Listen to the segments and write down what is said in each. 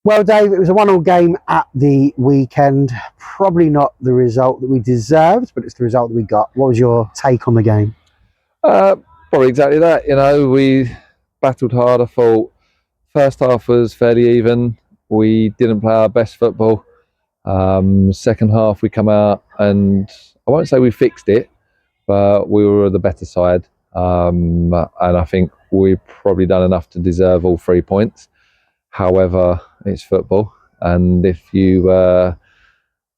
Well, Dave, it was a 1-1 game at the weekend. Probably not the result that we deserved, but it's the result that we got. What was your take on the game? Probably exactly that. We battled hard. I thought first half was fairly even. We didn't play our best football. Second half we come out and I won't say we fixed it, but we were the better side. And I think we've probably done enough to deserve all 3 points. However, it's football, and if you are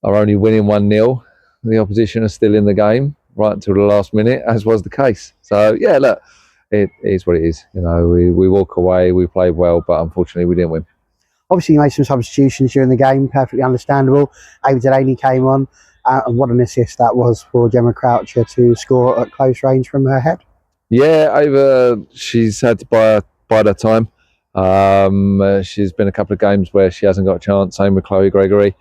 only winning 1-0, the opposition are still in the game right until the last minute, as was the case. So yeah, look, it is what it is. We walk away, we played well, but unfortunately we didn't win. Obviously, you made some substitutions during the game, perfectly understandable. Ava Delaney came on, and what an assist that was for Gemma Croucher to score at close range from her head. Yeah, Ava, she's had to bide her time. She's been a couple of games where she hasn't got a chance. Same with Chloe Gregory.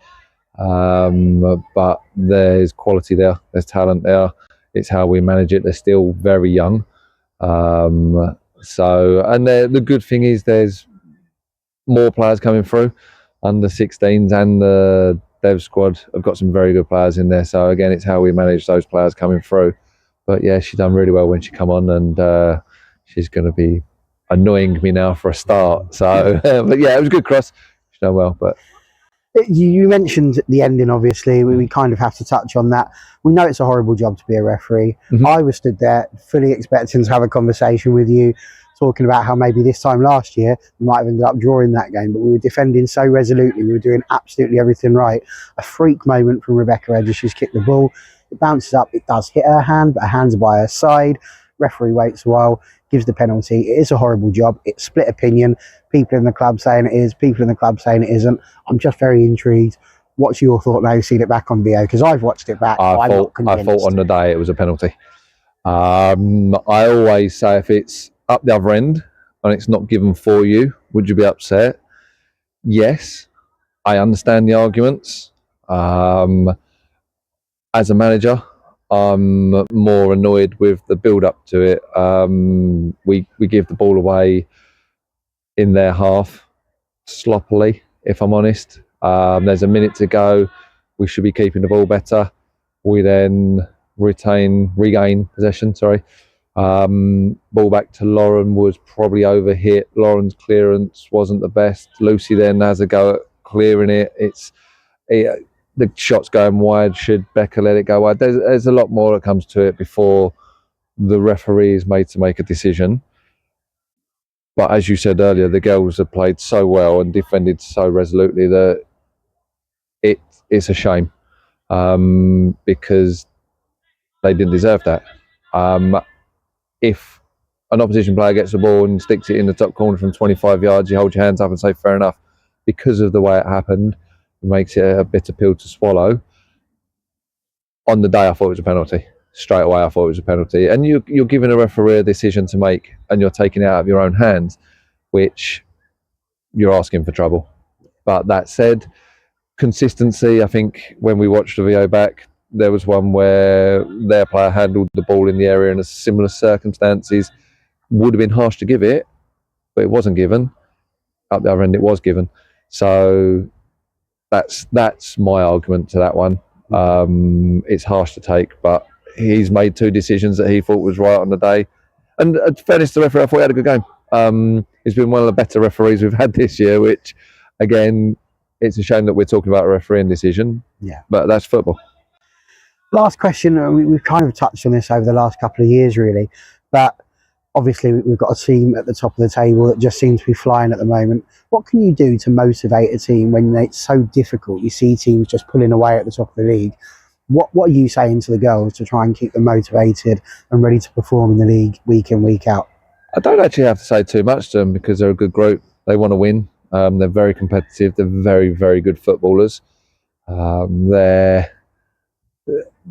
But there's quality there. There's talent there. It's how we manage it. They're still very young. And the good thing is there's more players coming through. Under 16s and the Dev squad have got some very good players in there. So again, it's how we manage those players coming through. But yeah, she done really well when she come on, and she's going to be annoying me now for a start. So, but yeah, it was a good cross. She's done well. But you mentioned the ending. Obviously, we kind of have to touch on that. We know it's a horrible job to be a referee. Mm-hmm. I was stood there fully expecting to have a conversation with you, talking about how maybe this time last year we might have ended up drawing that game, but we were defending so resolutely. We were doing absolutely everything right. A freak moment from Rebecca Edge as she's kicked the ball. It bounces up. It does hit her hand, but her hand's by her side. Referee waits a while, gives the penalty. It is a horrible job. It's split opinion. People in the club saying it is. People in the club saying it isn't. I'm just very intrigued. What's your thought now you've seen it back on video? Because I've watched it back. I thought on the day it was a penalty. I always say if it's up the other end and it's not given for you, would you be upset? Yes, I understand the arguments. As a manager, I'm more annoyed with the build-up to it. We give the ball away in their half sloppily, if I'm honest. There's a minute to go. We should be keeping the ball better. We then regain possession. Ball back to Lauren was probably overhit. Lauren's clearance wasn't the best. Lucy then has a go at clearing it. The shot's going wide. Should Becca let it go wide? There's a lot more that comes to it before the referee is made to make a decision. But as you said earlier, the girls have played so well and defended so resolutely that it's a shame because they didn't deserve that. If an opposition player gets the ball and sticks it in the top corner from 25 yards, you hold your hands up and say, fair enough. Because of the way it happened, it makes it a bitter pill to swallow. On the day, I thought it was a penalty. Straight away, I thought it was a penalty. And you're giving a referee a decision to make, and you're taking it out of your own hands, which you're asking for trouble. But that said, consistency, I think when we watched the video back, there was one where their player handled the ball in the area in similar circumstances. Would have been harsh to give it, but it wasn't given. Up the other end, it was given. So that's my argument to that one. It's harsh to take, but he's made two decisions that he thought was right on the day. And in fairness to the referee, I thought he had a good game. He's been one of the better referees we've had this year, which, again, it's a shame that we're talking about a refereeing decision. Yeah, but that's football. Last question. We've kind of touched on this over the last couple of years, really. But obviously, we've got a team at the top of the table that just seems to be flying at the moment. What can you do to motivate a team when it's so difficult? You see teams just pulling away at the top of the league. What are you saying to the girls to try and keep them motivated and ready to perform in the league week in, week out? I don't actually have to say too much to them because they're a good group. They want to win. They're very competitive. They're very, very good footballers. They're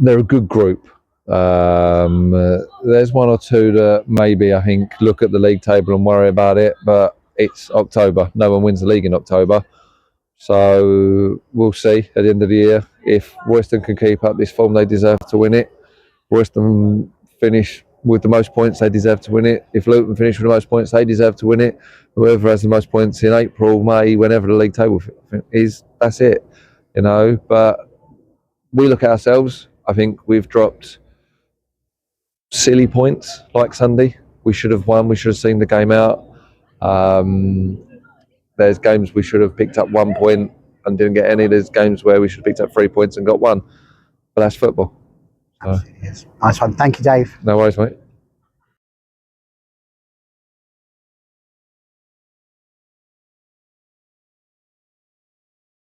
a good group. There's one or two that maybe I think look at the league table and worry about it, but it's October. No one wins the league in October. So we'll see at the end of the year if Royston can keep up this form. They deserve to win it. Royston finish with the most points, they deserve to win it. If Luton finish with the most points, they deserve to win it. Whoever has the most points in April, May, whenever the league table is, that's it, you know. But we look at ourselves. I think we've dropped silly points like Sunday. We should have won. We should have seen the game out. There's games we should have picked up 1 point and didn't get any. There's games where we should have picked up 3 points and got one. But that's football. Absolutely is. Nice one. Thank you, Dave. No worries, mate.